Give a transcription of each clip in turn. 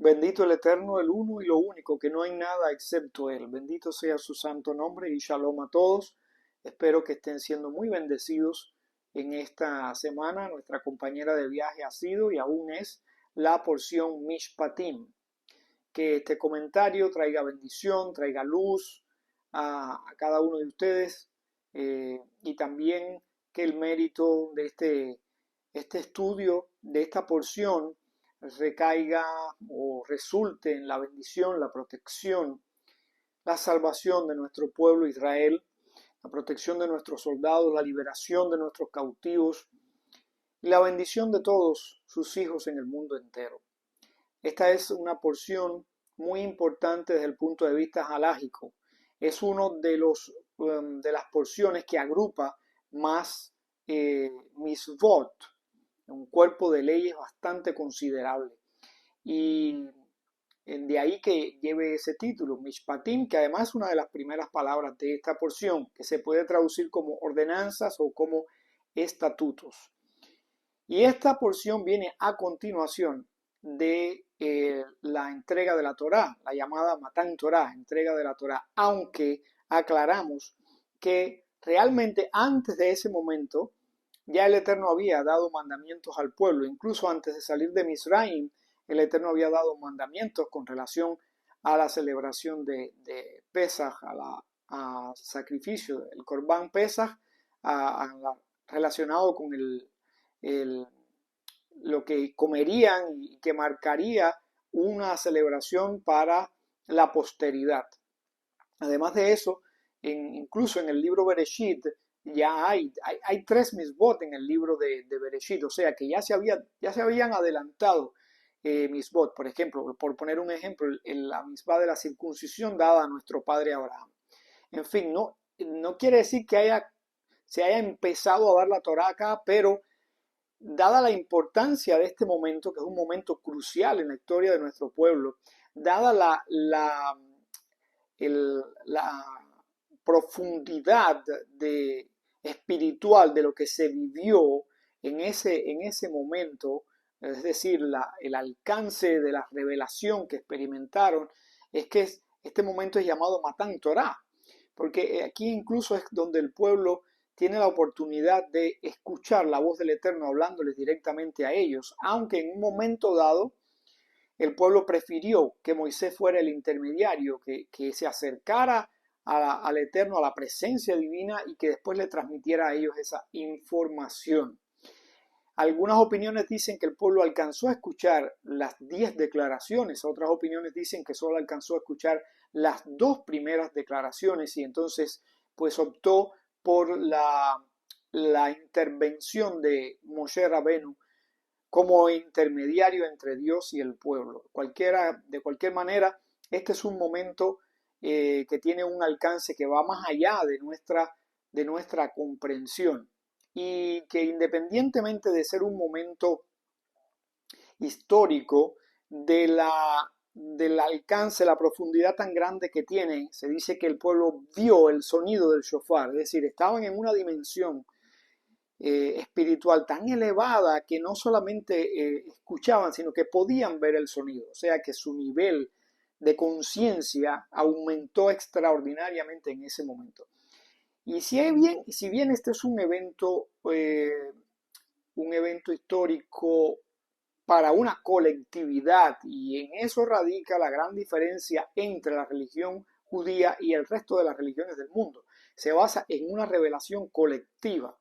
Bendito el Eterno, el uno y lo único, que no hay nada excepto Él. Bendito sea su santo nombre y shalom a todos. Espero que estén siendo muy bendecidos en esta semana. Nuestra compañera de viaje ha sido y aún es la porción Mishpatim. Que este comentario traiga bendición, traiga luz a cada uno de ustedes y también que el mérito de este estudio, de esta porción, recaiga o resulte en la bendición, la protección, la salvación de nuestro pueblo Israel, la protección de nuestros soldados, la liberación de nuestros cautivos y la bendición de todos sus hijos en el mundo entero. Esta es una porción muy importante desde el punto de vista halágico. Es uno de las porciones que agrupa más misvot, un cuerpo de leyes bastante considerable. Y de ahí que lleve ese título, Mishpatim, que además es una de las primeras palabras de esta porción, que se puede traducir como ordenanzas o como estatutos. Y esta porción viene a continuación de la entrega de la Torá, la llamada Matán Torá, entrega de la Torá, aunque aclaramos que realmente antes de ese momento ya el Eterno había dado mandamientos al pueblo, incluso antes de salir de Misraim, el Eterno había dado mandamientos con relación a la celebración de Pesaj, a sacrificio, el Corbán Pesaj, relacionado con el, lo que comerían y que marcaría una celebración para la posteridad. Además de eso, incluso en el libro Bereshit ya hay tres misbot en el libro de Bereshit, o sea que ya se habían adelantado misbot. Por ejemplo, por poner un ejemplo, la misbah de la circuncisión dada a nuestro padre Abraham. En fin, no quiere decir que se haya empezado a dar la Torá acá, pero dada la importancia de este momento, que es un momento crucial en la historia de nuestro pueblo, dada la profundidad espiritual de lo que se vivió en ese momento, es decir, el alcance de la revelación que experimentaron, es que este momento es llamado Matán Torá, porque aquí incluso es donde el pueblo tiene la oportunidad de escuchar la voz del Eterno hablándoles directamente a ellos, aunque en un momento dado el pueblo prefirió que Moisés fuera el intermediario, que se acercara al Eterno, a la presencia divina y que después le transmitiera a ellos esa información. Algunas opiniones dicen que el pueblo alcanzó a escuchar las 10 declaraciones, otras opiniones dicen que solo alcanzó a escuchar las 2 primeras declaraciones y entonces pues optó por la intervención de Moshe Rabenu como intermediario entre Dios y el pueblo. De cualquier manera, este es un momento que tiene un alcance que va más allá de nuestra comprensión y que independientemente de ser un momento histórico, del alcance, la profundidad tan grande que tiene, se dice que el pueblo vio el sonido del shofar, es decir, estaban en una dimensión espiritual tan elevada que no solamente escuchaban, sino que podían ver el sonido, o sea que su nivel de conciencia aumentó extraordinariamente en ese momento. Y si bien este es un evento histórico para una colectividad, y en eso radica la gran diferencia entre la religión judía y el resto de las religiones del mundo. Se basa en una revelación colectiva.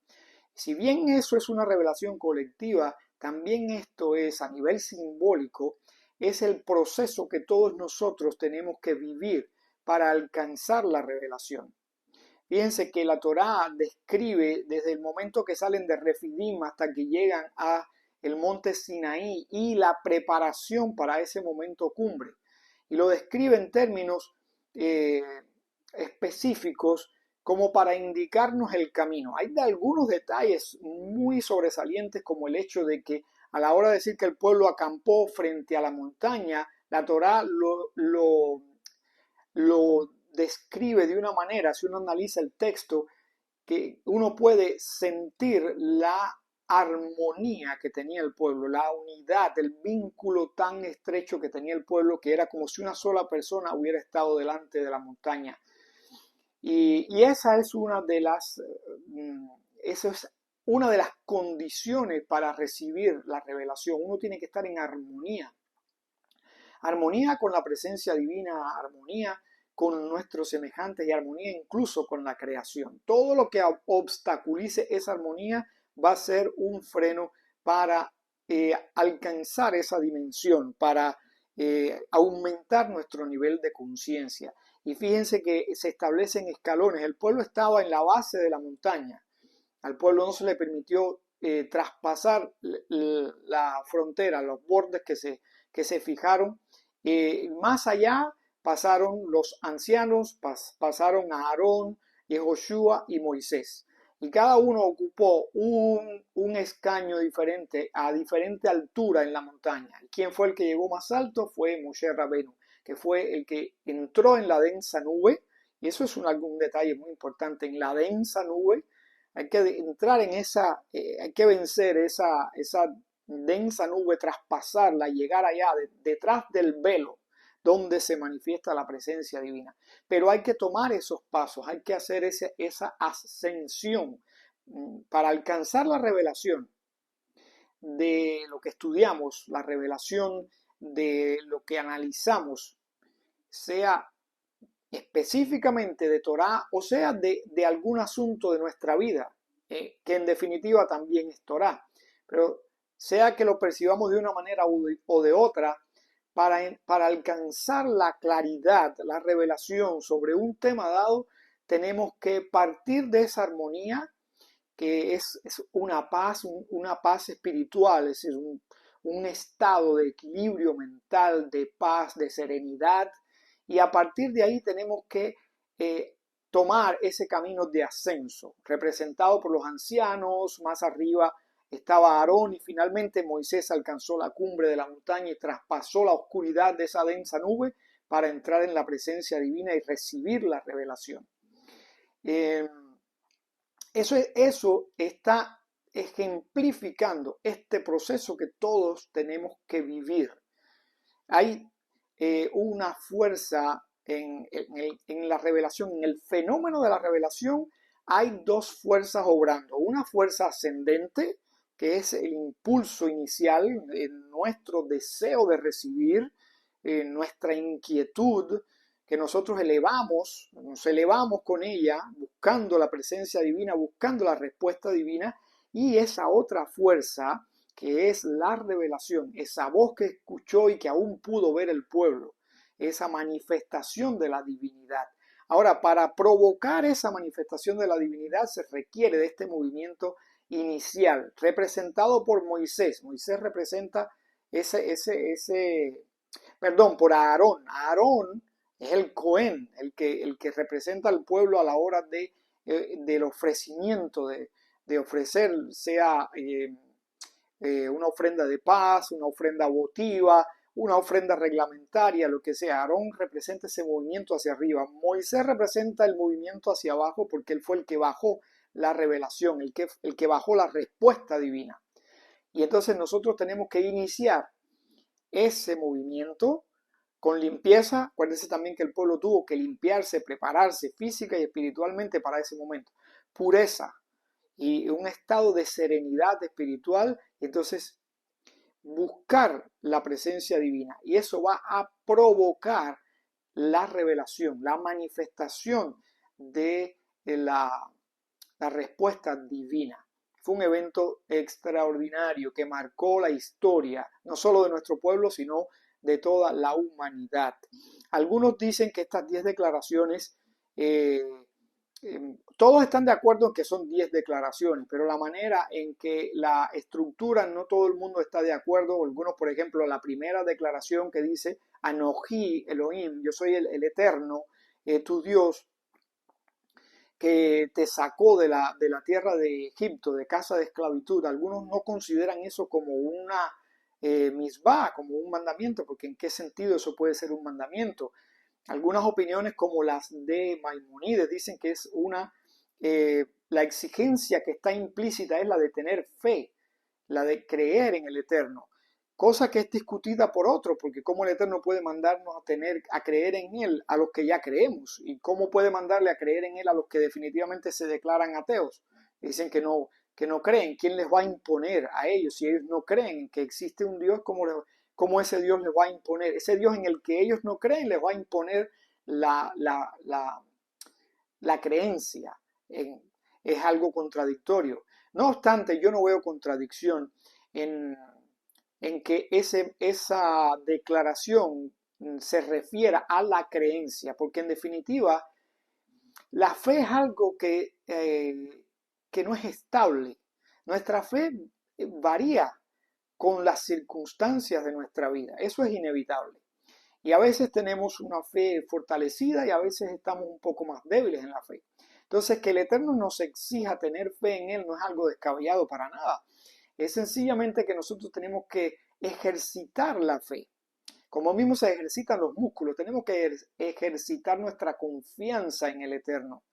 Si bien eso es una revelación colectiva, también esto es a nivel simbólico, es el proceso que todos nosotros tenemos que vivir para alcanzar la revelación. Fíjense que la Torá describe desde el momento que salen de Refidim hasta que llegan a el monte Sinaí y la preparación para ese momento cumbre. Y lo describe en términos específicos como para indicarnos el camino. Hay algunos detalles muy sobresalientes como el hecho de que a la hora de decir que el pueblo acampó frente a la montaña, la Torá lo describe de una manera, si uno analiza el texto, que uno puede sentir armonía que tenía el pueblo, la unidad, el vínculo tan estrecho que tenía el pueblo, que era como si una sola persona hubiera estado delante de la montaña. Y esa es esa es una de las condiciones para recibir la revelación. Uno tiene que estar en armonía. Armonía con la presencia divina, armonía con nuestros semejantes y armonía incluso con la creación. Todo lo que obstaculice esa armonía va a ser un freno para alcanzar esa dimensión, para aumentar nuestro nivel de conciencia. Y fíjense que se establecen escalones. El pueblo estaba en la base de la montaña. Al pueblo no se le permitió traspasar la frontera, los bordes que se fijaron. Más allá pasaron los ancianos, pasaron a Aarón, Yehoshua y Moisés. Y cada uno ocupó un escaño diferente, a diferente altura en la montaña. ¿Quién fue el que llegó más alto? Fue Moshe Rabenu, que fue el que entró en la densa nube. Y eso es algún detalle muy importante. En la densa nube hay que entrar en hay que vencer esa densa nube, traspasarla, llegar allá, detrás del velo, donde se manifiesta la presencia divina. Pero hay que tomar esos pasos, hay que hacer esa ascensión para alcanzar la revelación de lo que estudiamos, la revelación de lo que analizamos, sea específicamente de Torah o sea de algún asunto de nuestra vida, que en definitiva también es Torah. Pero sea que lo percibamos de una manera o de otra, para alcanzar la claridad, la revelación sobre un tema dado, tenemos que partir de esa armonía que es una paz espiritual, es decir, un estado de equilibrio mental, de paz, de serenidad, y a partir de ahí tenemos que tomar ese camino de ascenso, representado por los ancianos. Más arriba estaba Aarón y finalmente Moisés alcanzó la cumbre de la montaña y traspasó la oscuridad de esa densa nube para entrar en la presencia divina y recibir la revelación. Eso está ejemplificando este proceso que todos tenemos que vivir. Hay una fuerza en la revelación, en el fenómeno de la revelación, hay dos fuerzas obrando. Una fuerza ascendente, que es el impulso inicial, nuestro deseo de recibir, nuestra inquietud, que nosotros nos elevamos con ella, buscando la presencia divina, buscando la respuesta divina, y esa otra fuerza, que es la revelación, esa voz que escuchó y que aún pudo ver el pueblo, esa manifestación de la divinidad. Ahora, para provocar esa manifestación de la divinidad se requiere de este movimiento inicial, representado por Moisés. Moisés representa por Aarón. Aarón es el Cohen, el que representa al pueblo a la hora del ofrecimiento, de ofrecer, sea una ofrenda de paz, una ofrenda votiva, una ofrenda reglamentaria, lo que sea. Aarón representa ese movimiento hacia arriba. Moisés representa el movimiento hacia abajo porque él fue el que bajó la revelación, el que bajó la respuesta divina. Y entonces nosotros tenemos que iniciar ese movimiento con limpieza. Acuérdense también que el pueblo tuvo que limpiarse, prepararse física y espiritualmente para ese momento. Pureza y un estado de serenidad espiritual. Entonces buscar la presencia divina, y eso va a provocar la revelación, la manifestación de la respuesta divina. Fue un evento extraordinario que marcó la historia, no solo de nuestro pueblo, sino de toda la humanidad. Algunos dicen que estas 10 declaraciones, todos están de acuerdo en que son 10 declaraciones, pero la manera en que la estructura, no todo el mundo está de acuerdo. Algunos, por ejemplo, la primera declaración que dice Anoji Elohim, yo soy el Eterno, tu Dios, que te sacó de la tierra de Egipto, de casa de esclavitud. Algunos no consideran eso como una misbah, como un mandamiento, porque ¿en qué sentido eso puede ser un mandamiento? Algunas opiniones, como las de Maimónides, dicen que es la exigencia que está implícita es la de tener fe, la de creer en el Eterno, cosa que es discutida por otros, porque cómo el Eterno puede mandarnos a creer en Él a los que ya creemos, y cómo puede mandarle a creer en Él a los que definitivamente se declaran ateos, dicen que no creen. ¿Quién les va a imponer a ellos si ellos no creen que existe un Dios? ¿Cómo ese Dios les va a imponer? Ese Dios en el que ellos no creen les va a imponer la creencia. Es algo contradictorio. No obstante, yo no veo contradicción en, en que esa declaración se refiera a la creencia, porque en definitiva la fe es algo que no es estable. Nuestra fe varía con las circunstancias de nuestra vida. Eso es inevitable. Y a veces tenemos una fe fortalecida y a veces estamos un poco más débiles en la fe. Entonces, que el Eterno nos exija tener fe en Él no es algo descabellado para nada. Es sencillamente que nosotros tenemos que ejercitar la fe. Como mismo se ejercitan los músculos, tenemos que ejercitar nuestra confianza en el Eterno,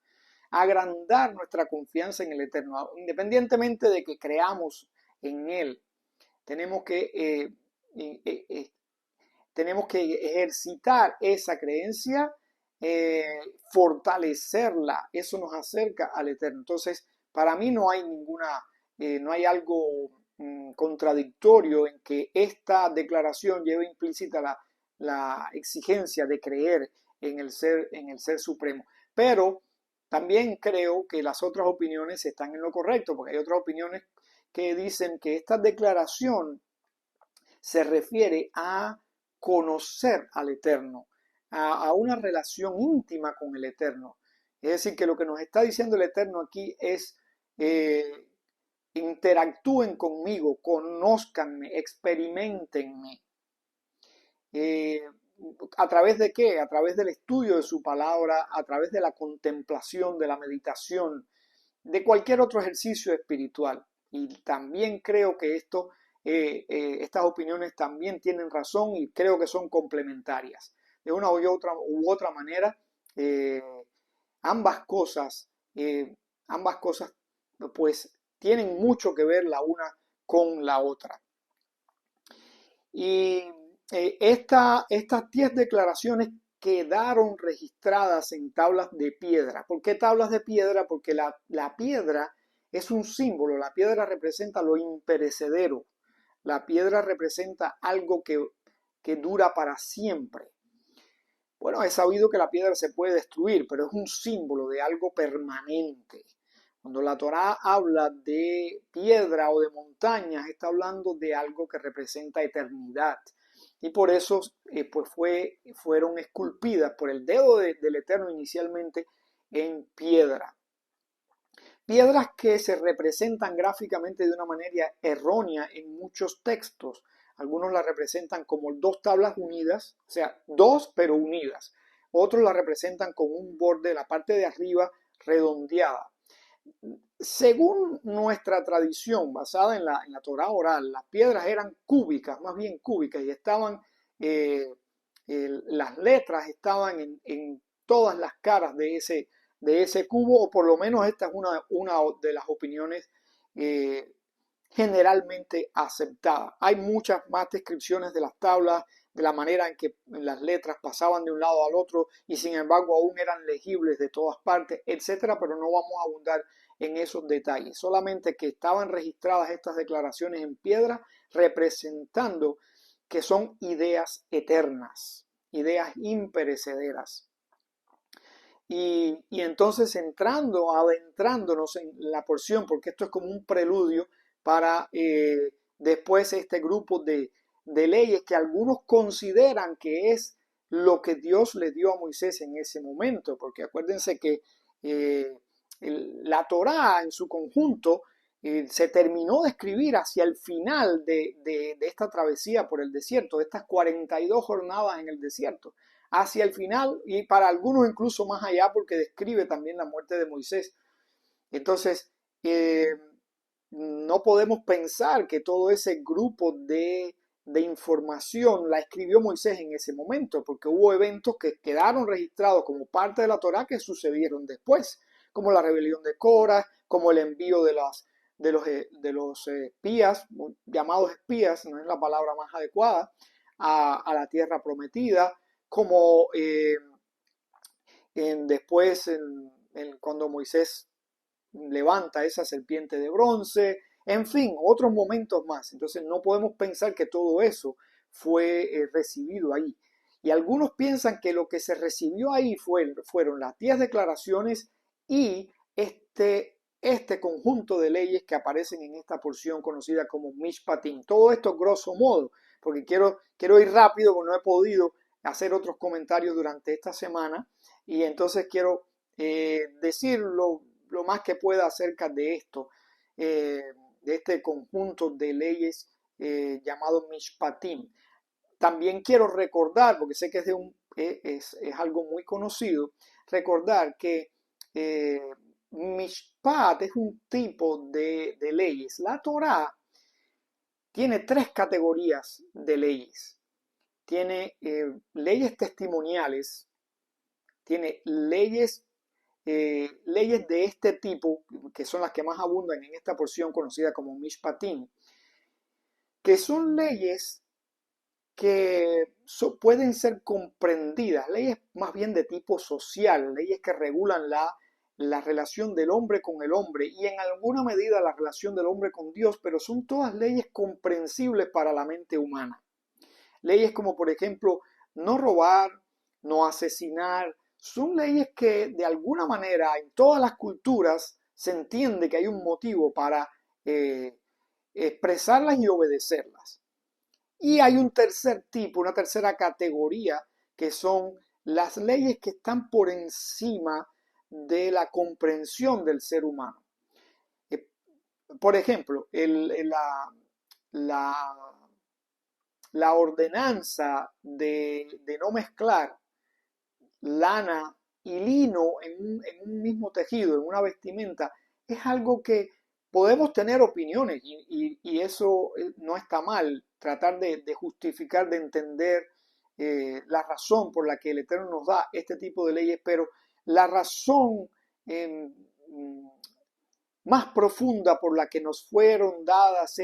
agrandar nuestra confianza en el Eterno, independientemente de que creamos en Él. Tenemos que ejercitar esa creencia, fortalecerla. Eso nos acerca al Eterno. Entonces, para mí no hay no hay algo contradictorio en que esta declaración lleve implícita la exigencia de creer en el ser supremo. Pero también creo que las otras opiniones están en lo correcto, porque hay otras opiniones que dicen que esta declaración se refiere a conocer al Eterno, a una relación íntima con el Eterno. Es decir, que lo que nos está diciendo el Eterno aquí es interactúen conmigo, conózcanme, experimentenme. ¿A través de qué? A través del estudio de su palabra, a través de la contemplación, de la meditación, de cualquier otro ejercicio espiritual. Y también creo que estas opiniones también tienen razón y creo que son complementarias. De una u otra manera, ambas cosas, pues tienen mucho que ver la una con la otra. Y estas 10 declaraciones quedaron registradas en tablas de piedra. ¿Por qué tablas de piedra? Porque la piedra es un símbolo, la piedra representa lo imperecedero, la piedra representa algo que dura para siempre. Bueno, es sabido que la piedra se puede destruir, pero es un símbolo de algo permanente. Cuando la Torá habla de piedra o de montañas, está hablando de algo que representa eternidad. Y por eso pues fueron esculpidas por el dedo del Eterno inicialmente en piedra. Piedras que se representan gráficamente de una manera errónea en muchos textos. Algunos la representan como dos tablas unidas, o sea, dos pero unidas. Otros la representan con un borde, la parte de arriba redondeada. Según nuestra tradición basada en la Torá oral, las piedras eran cúbicas, más bien cúbicas, y estaban, las letras estaban en todas las caras de ese cubo, o por lo menos esta es una de las opiniones generalmente aceptadas. Hay muchas más descripciones de las tablas, de la manera en que las letras pasaban de un lado al otro y sin embargo aún eran legibles de todas partes, etcétera, pero no vamos a abundar en esos detalles. Solamente que estaban registradas estas declaraciones en piedra representando que son ideas eternas, ideas imperecederas. Y entonces adentrándonos en la porción, porque esto es como un preludio para después este grupo de leyes que algunos consideran que es lo que Dios le dio a Moisés en ese momento, porque acuérdense que la Torá en su conjunto se terminó de escribir hacia el final de esta travesía por el desierto, de estas 42 jornadas en el desierto, hacia el final y para algunos incluso más allá porque describe también la muerte de Moisés. Entonces, no podemos pensar que todo ese grupo de información la escribió Moisés en ese momento, porque hubo eventos que quedaron registrados como parte de la Torá que sucedieron después, como la rebelión de Cora, como el envío de los espías, llamados espías, no es la palabra más adecuada, a la tierra prometida, como después cuando Moisés levanta esa serpiente de bronce, en fin, otros momentos más. Entonces no podemos pensar que todo eso fue recibido ahí. Y algunos piensan que lo que se recibió ahí fueron las 10 declaraciones y este conjunto de leyes que aparecen en esta porción conocida como Mishpatim. Todo esto grosso modo, porque quiero ir rápido, porque no he podido hacer otros comentarios durante esta semana y entonces quiero decir lo más que pueda acerca de esto, de este conjunto de leyes llamado Mishpatim. También quiero recordar, porque sé que es algo muy conocido, recordar que Mishpat es un tipo de leyes. La Torá tiene tres categorías de leyes. Tiene leyes testimoniales, tiene leyes de este tipo, que son las que más abundan en esta porción conocida como Mishpatim, que son leyes que pueden ser comprendidas, leyes más bien de tipo social, leyes que regulan la relación del hombre con el hombre y en alguna medida la relación del hombre con Dios, pero son todas leyes comprensibles para la mente humana. Leyes como por ejemplo no robar, no asesinar, son leyes que de alguna manera en todas las culturas se entiende que hay un motivo para expresarlas y obedecerlas. Y hay un tercer tipo, una tercera categoría, que son las leyes que están por encima de la comprensión del ser humano. Por ejemplo, la, la ordenanza de no mezclar lana y lino en un mismo tejido, en una vestimenta, es algo que podemos tener opiniones y eso no está mal, tratar de justificar, de entender la razón por la que el Eterno nos da este tipo de leyes, pero la razón más profunda por la que nos fueron dadas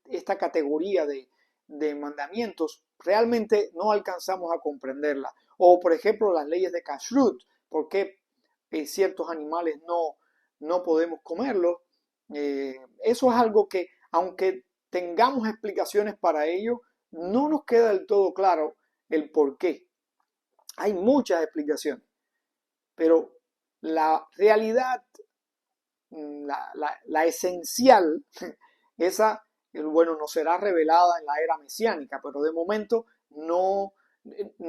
esta categoría de mandamientos, realmente no alcanzamos a comprenderla. O, por ejemplo, las leyes de Kashrut, por qué ciertos animales no podemos comerlos. Eso es algo que, aunque tengamos explicaciones para ello, no nos queda del todo claro el por qué. Hay muchas explicaciones, pero la realidad, la esencial, esa, bueno, nos será revelada en la era mesiánica, pero de momento no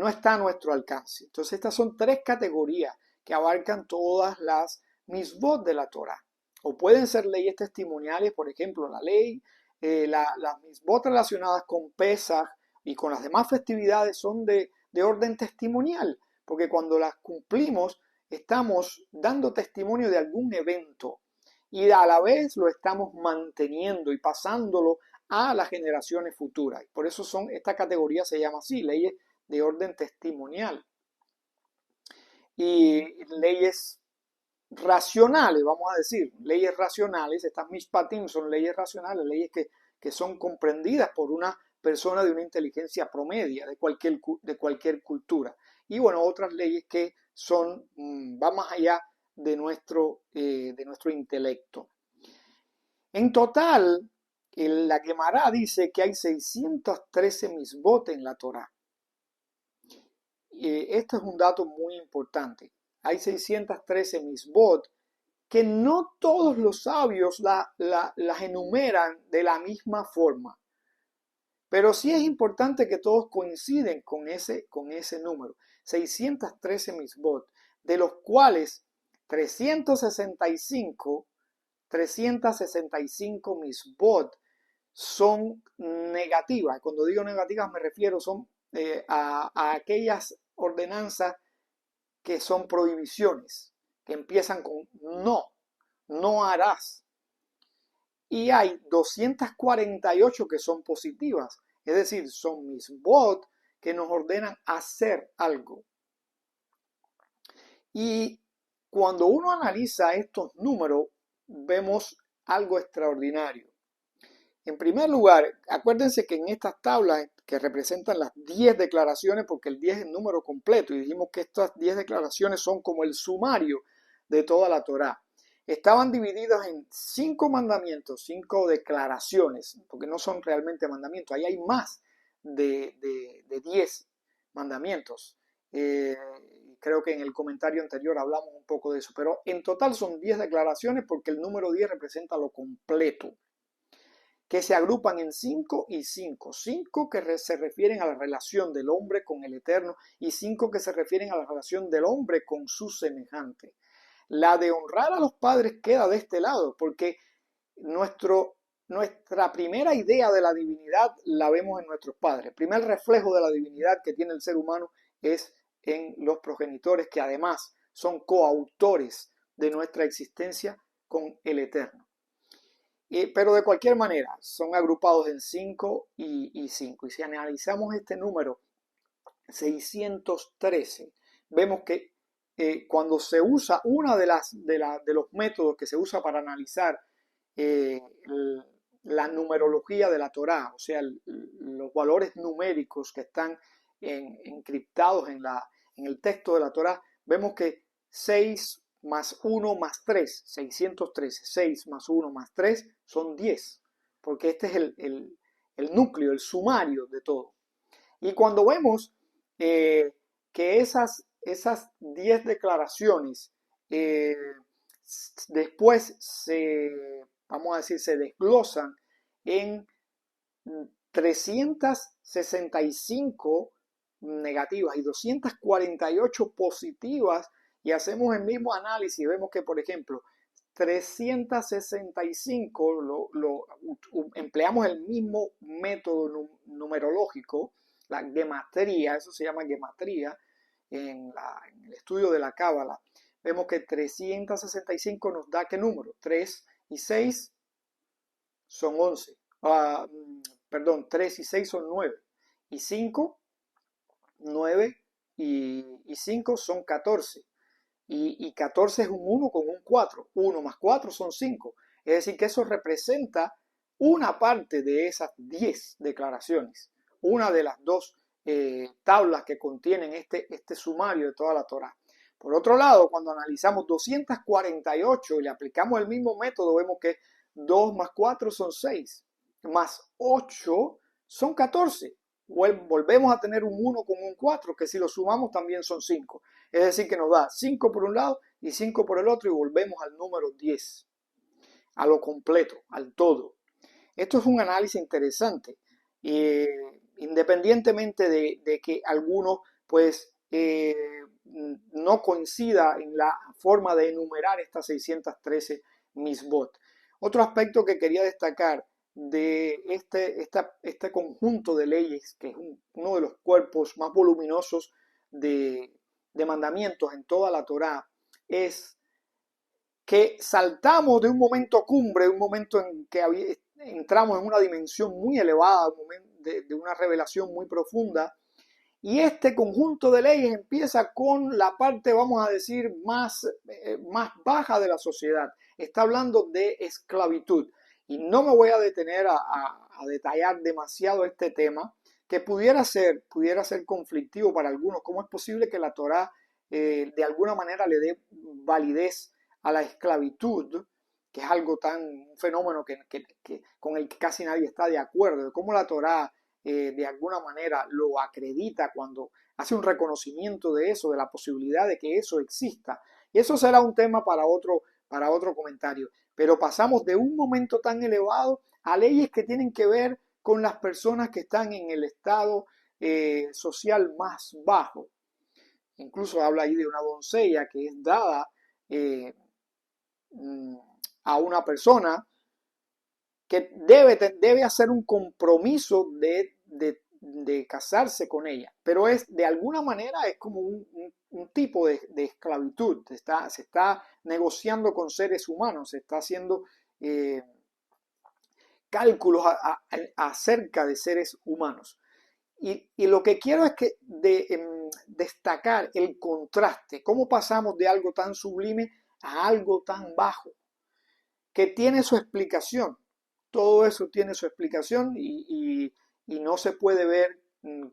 está a nuestro alcance. Entonces estas son tres categorías que abarcan todas las misbot de la Torah. O pueden ser leyes testimoniales, por ejemplo, la ley, las misbot relacionadas con Pesaj y con las demás festividades son de orden testimonial, porque cuando las cumplimos estamos dando testimonio de algún evento y a la vez lo estamos manteniendo y pasándolo a las generaciones futuras. Por eso esta categoría se llama así, leyes de orden testimonial. Y leyes racionales, vamos a decir, leyes racionales, estas mishpatim son leyes racionales, leyes que son comprendidas por una persona de una inteligencia promedia de cualquier cultura. Y bueno, otras leyes que van más allá de nuestro intelecto. En total, la Gemara dice que hay 613 misbot en la Torá. Este es un dato muy importante. Hay 613 misbot que no todos los sabios las enumeran de la misma forma. Pero sí es importante que todos coinciden con ese número. 613 misbot, de los cuales 365 misbot son negativas. Cuando digo negativas me refiero a aquellas ordenanzas que son prohibiciones, que empiezan con no harás. Y hay 248 que son positivas, es decir, son misbot que nos ordenan hacer algo. Y cuando uno analiza estos números, vemos algo extraordinario. En primer lugar, acuérdense que en estas tablas que representan las 10 declaraciones, porque el 10 es el número completo, y dijimos que estas 10 declaraciones son como el sumario de toda la Torá. Estaban divididas en 5 mandamientos, 5 declaraciones, porque no son realmente mandamientos, ahí hay más de 10 mandamientos. Creo que en el comentario anterior hablamos un poco de eso, pero en total son 10 declaraciones porque el número 10 representa lo completo, que se agrupan en 5 y 5. 5 que se refieren a la relación del hombre con el Eterno y 5 que se refieren a la relación del hombre con su semejante. La de honrar a los padres queda de este lado, porque nuestra primera idea de la divinidad la vemos en nuestros padres. El primer reflejo de la divinidad que tiene el ser humano es en los progenitores, que además son coautores de nuestra existencia con el Eterno. Pero de cualquier manera, son agrupados en 5 y 5. Y si analizamos este número 613, vemos que cuando se usa una de los métodos que se usa para analizar la numerología de la Torá, o sea, los valores numéricos que están encriptados en el texto de la Torá, vemos que 6 más 1 más 3, 613, 6 más 1 más 3 son 10, porque este es el núcleo, el sumario de todo. Y cuando vemos que esas 10 declaraciones después vamos a decir, se desglosan en 365 negativas y 248 positivas, y hacemos el mismo análisis, vemos que, por ejemplo, 365 empleamos el mismo método numerológico, la gematría, eso se llama gematría en el estudio de la Cábala. Vemos que 365 nos da ¿qué número? 3 y 6 son 11. Perdón, 3 y 6 son 9. Y 5, 9 y 5 son 14. Y 14 es un 1 con un 4. 1 más 4 son 5. Es decir, que eso representa una parte de esas 10 declaraciones. Una de las dos tablas que contienen este sumario de toda la Torá. Por otro lado, cuando analizamos 248 y le aplicamos el mismo método, vemos que 2 más 4 son 6, más 8 son 14. Volvemos a tener un 1 con un 4, que si lo sumamos también son 5. Es decir, que nos da 5 por un lado y 5 por el otro, y volvemos al número 10, a lo completo, al todo. Esto es un análisis interesante, independientemente de que alguno pues no coincida en la forma de enumerar estas 613 misbot. Otro aspecto que quería destacar de este conjunto de leyes, que es uno de los cuerpos más voluminosos de mandamientos en toda la Torá, es que saltamos de un momento cumbre, un momento en que entramos en una dimensión muy elevada, de una revelación muy profunda, y este conjunto de leyes empieza con la parte, vamos a decir, más baja de la sociedad. Está hablando de esclavitud. Y no me voy a detener a detallar demasiado este tema, que pudiera ser conflictivo para algunos. ¿Cómo es posible que la Torá de alguna manera le dé validez a la esclavitud, que es un fenómeno con el que casi nadie está de acuerdo? ¿Cómo la Torá de alguna manera lo acredita cuando hace un reconocimiento de eso, de la posibilidad de que eso exista? Y eso será un tema para otro comentario. Pero pasamos de un momento tan elevado a leyes que tienen que ver con las personas que están en el estado social más bajo. Incluso habla ahí de una doncella que es dada a una persona que debe hacer un compromiso de casarse con ella, pero de alguna manera es como un tipo de esclavitud. Se está negociando con seres humanos, se está haciendo cálculos acerca de seres humanos. Y lo que quiero es destacar el contraste, cómo pasamos de algo tan sublime a algo tan bajo, que tiene su explicación. Todo eso tiene su explicación y no se puede ver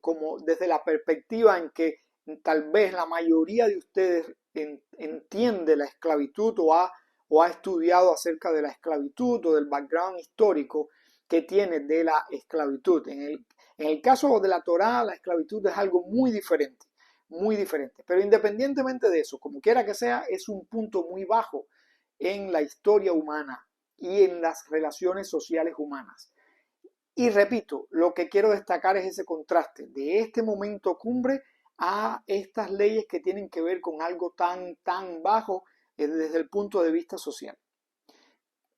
como desde la perspectiva en que tal vez la mayoría de ustedes entiende la esclavitud o ha estudiado acerca de la esclavitud o del background histórico que tiene de la esclavitud. En el caso de la Torá, la esclavitud es algo muy diferente, muy diferente. Pero independientemente de eso, como quiera que sea, es un punto muy bajo en la historia humana y en las relaciones sociales humanas. Y repito, lo que quiero destacar es ese contraste de este momento cumbre a estas leyes que tienen que ver con algo tan bajo desde el punto de vista social.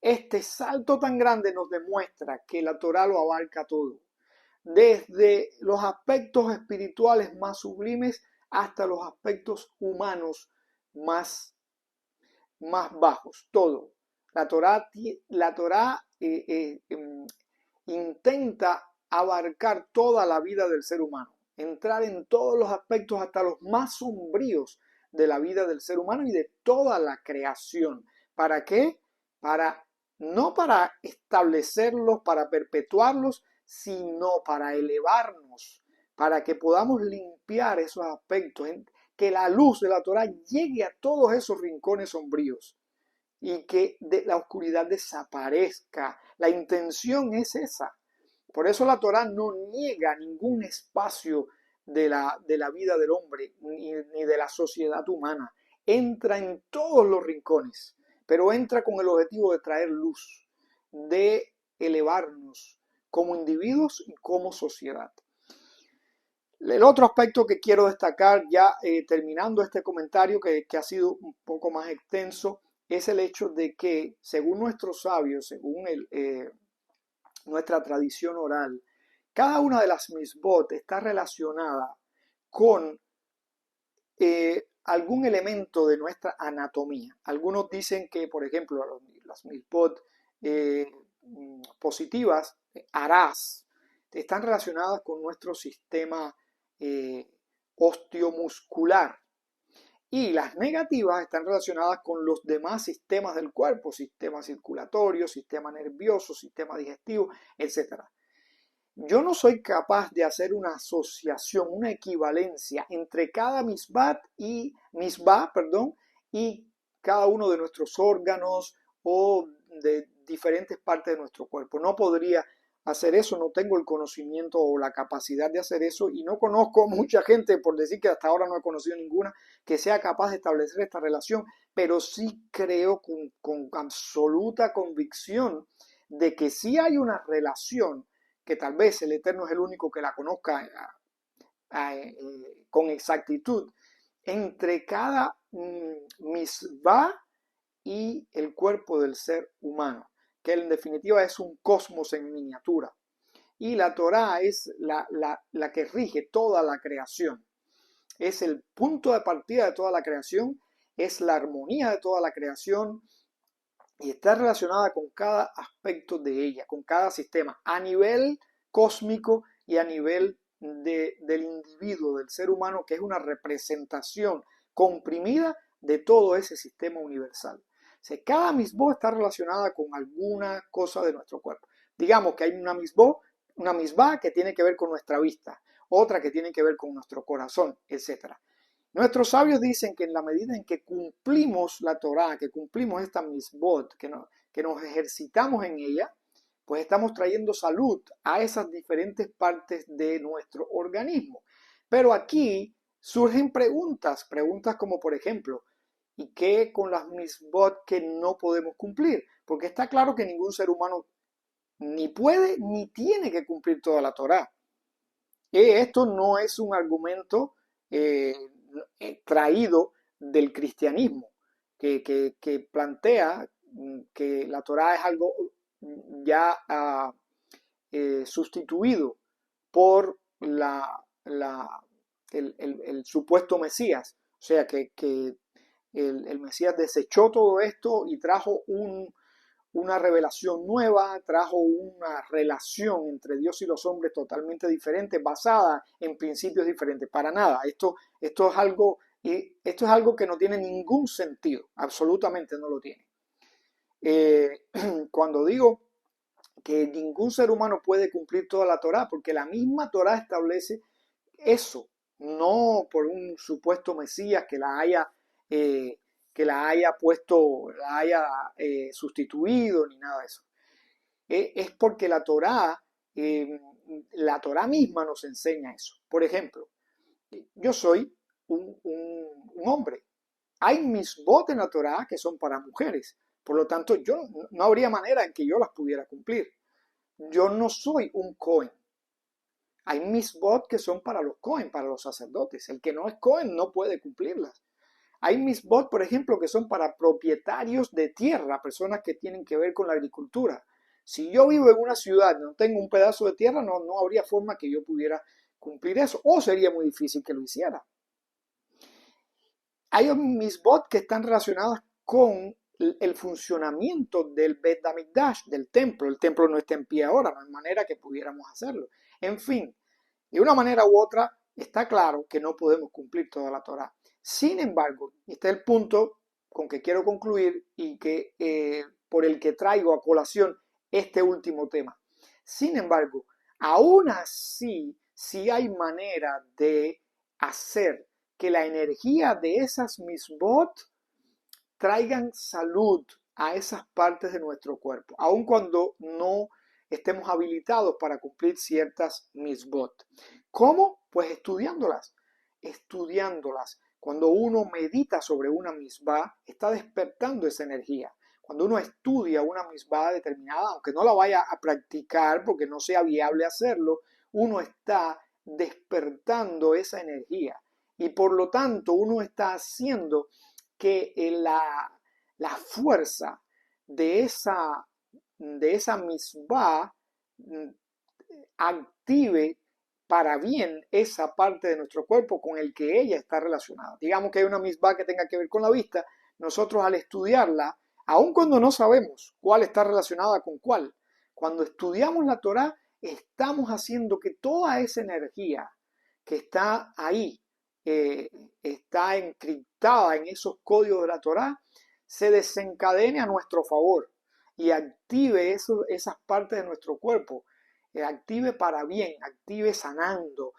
Este salto tan grande nos demuestra que la Torá lo abarca todo, desde los aspectos espirituales más sublimes hasta los aspectos humanos más bajos, todo. La Torá intenta abarcar toda la vida del ser humano, entrar en todos los aspectos, hasta los más sombríos de la vida del ser humano y de toda la creación. ¿Para qué? No para establecerlos, para perpetuarlos, sino para elevarnos, para que podamos limpiar esos aspectos, que la luz de la Torá llegue a todos esos rincones sombríos y que la oscuridad desaparezca. La intención es esa. Por eso la Torá no niega ningún espacio de la vida del hombre ni de la sociedad humana. Entra en todos los rincones, pero entra con el objetivo de traer luz, de elevarnos como individuos y como sociedad. El otro aspecto que quiero destacar, ya terminando este comentario que ha sido un poco más extenso, es el hecho de que, según nuestros sabios, según nuestra tradición oral, cada una de las misbot está relacionada con algún elemento de nuestra anatomía. Algunos dicen que, por ejemplo, las misbot positivas, arás, están relacionadas con nuestro sistema osteomuscular. Y las negativas están relacionadas con los demás sistemas del cuerpo, sistema circulatorio, sistema nervioso, sistema digestivo, etc. Yo no soy capaz de hacer una asociación, una equivalencia entre cada misbah y cada uno de nuestros órganos o de diferentes partes de nuestro cuerpo. No podría hacer eso, no tengo el conocimiento o la capacidad de hacer eso y no conozco mucha gente, por decir que hasta ahora no he conocido ninguna, que sea capaz de establecer esta relación, pero sí creo con absoluta convicción de que sí hay una relación, que tal vez el Eterno es el único que la conozca con exactitud, entre cada misbah y el cuerpo del ser humano, que en definitiva es un cosmos en miniatura. Y la Torá es la que rige toda la creación. Es el punto de partida de toda la creación, es la armonía de toda la creación y está relacionada con cada aspecto de ella, con cada sistema, a nivel cósmico y a nivel del individuo, del ser humano, que es una representación comprimida de todo ese sistema universal. O sea, cada misbah está relacionada con alguna cosa de nuestro cuerpo. Digamos que hay una misbah que tiene que ver con nuestra vista, otra que tiene que ver con nuestro corazón, etc. Nuestros sabios dicen que en la medida en que cumplimos la Torá, que cumplimos esta misbot, que nos ejercitamos en ella, pues estamos trayendo salud a esas diferentes partes de nuestro organismo. Pero aquí surgen preguntas como por ejemplo, ¿y qué con las misbot que no podemos cumplir? Porque está claro que ningún ser humano ni puede ni tiene que cumplir toda la Torá. Esto no es un argumento traído del cristianismo, que plantea que la Torá es algo ya sustituido por el supuesto Mesías. O sea, que el Mesías desechó todo esto y trajo una revelación nueva, trajo una relación entre Dios y los hombres totalmente diferente, basada en principios diferentes. Para nada, esto es algo que no tiene ningún sentido, absolutamente no lo tiene. Cuando digo que ningún ser humano puede cumplir toda la Torá, porque la misma Torá establece eso, no por un supuesto Mesías eh, que la haya puesto, la haya sustituido, ni nada de eso. Es porque eh, la Torá misma nos enseña eso. Por ejemplo, yo soy un hombre. Hay misbot en la Torá que son para mujeres. Por lo tanto, yo no habría manera en que yo las pudiera cumplir. Yo no soy un Cohen. Hay misbot que son para los Cohen, para los sacerdotes. El que no es Cohen no puede cumplirlas. Hay misbot, por ejemplo, que son para propietarios de tierra, personas que tienen que ver con la agricultura. Si yo vivo en una ciudad, no tengo un pedazo de tierra, no habría forma que yo pudiera cumplir eso, o sería muy difícil que lo hiciera. Hay misbot que están relacionadas con el funcionamiento del Bet HaMikdash, del templo. El templo no está en pie ahora, no hay manera que pudiéramos hacerlo. En fin, de una manera u otra, está claro que no podemos cumplir toda la Torá. Sin embargo, este es el punto con que quiero concluir y que por el que traigo a colación este último tema. Sin embargo, aún así, sí hay manera de hacer que la energía de esas misbot traigan salud a esas partes de nuestro cuerpo, aun cuando no estemos habilitados para cumplir ciertas misbot. ¿Cómo? Pues estudiándolas, estudiándolas. Cuando uno medita sobre una misbah, está despertando esa energía. Cuando uno estudia una misbah determinada, aunque no la vaya a practicar porque no sea viable hacerlo, uno está despertando esa energía. Y por lo tanto, uno está haciendo que la fuerza de esa misbah active para bien esa parte de nuestro cuerpo con el que ella está relacionada. Digamos que hay una misbah que tenga que ver con la vista, nosotros al estudiarla, aun cuando no sabemos cuál está relacionada con cuál, cuando estudiamos la Torá, estamos haciendo que toda esa energía que está ahí, está encriptada en esos códigos de la Torá, se desencadene a nuestro favor y active esas partes de nuestro cuerpo, active para bien, active sanando,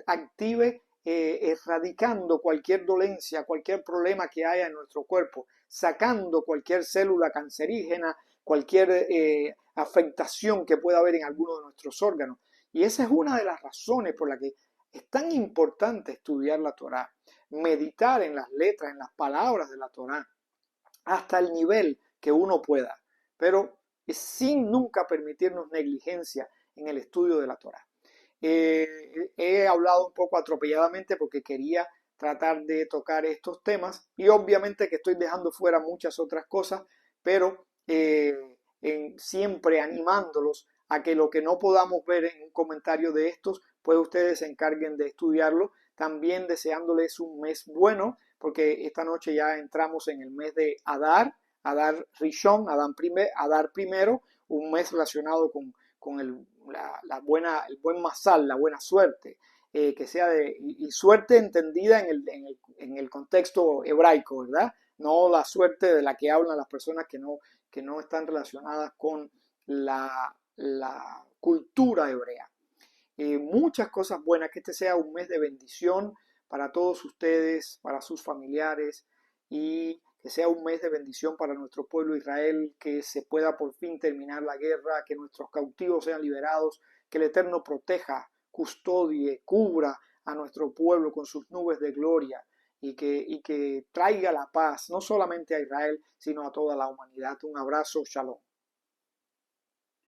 active erradicando cualquier dolencia, cualquier problema que haya en nuestro cuerpo, sacando cualquier célula cancerígena, cualquier afectación que pueda haber en alguno de nuestros órganos. Y esa es una de las razones por las que es tan importante estudiar la Torá, meditar en las letras, en las palabras de la Torá, hasta el nivel que uno pueda, pero sin nunca permitirnos negligencia en el estudio de la Torá. He hablado un poco atropelladamente porque quería tratar de tocar estos temas y obviamente que estoy dejando fuera muchas otras cosas, pero siempre animándolos a que lo que no podamos ver en un comentario de estos, pues ustedes se encarguen de estudiarlo. También deseándoles un mes bueno, porque esta noche ya entramos en el mes de Adar, Adar Rishon, Adar primero, un mes relacionado con el buen masal, la buena suerte, que sea y suerte entendida en el contexto hebraico, ¿verdad? No la suerte de la que hablan las personas que no están relacionadas con la cultura hebrea. Muchas cosas buenas, que este sea un mes de bendición para todos ustedes, para sus familiares, y que sea un mes de bendición para nuestro pueblo Israel, que se pueda por fin terminar la guerra, que nuestros cautivos sean liberados, que el Eterno proteja, custodie, cubra a nuestro pueblo con sus nubes de gloria y que traiga la paz no solamente a Israel, sino a toda la humanidad. Un abrazo, shalom.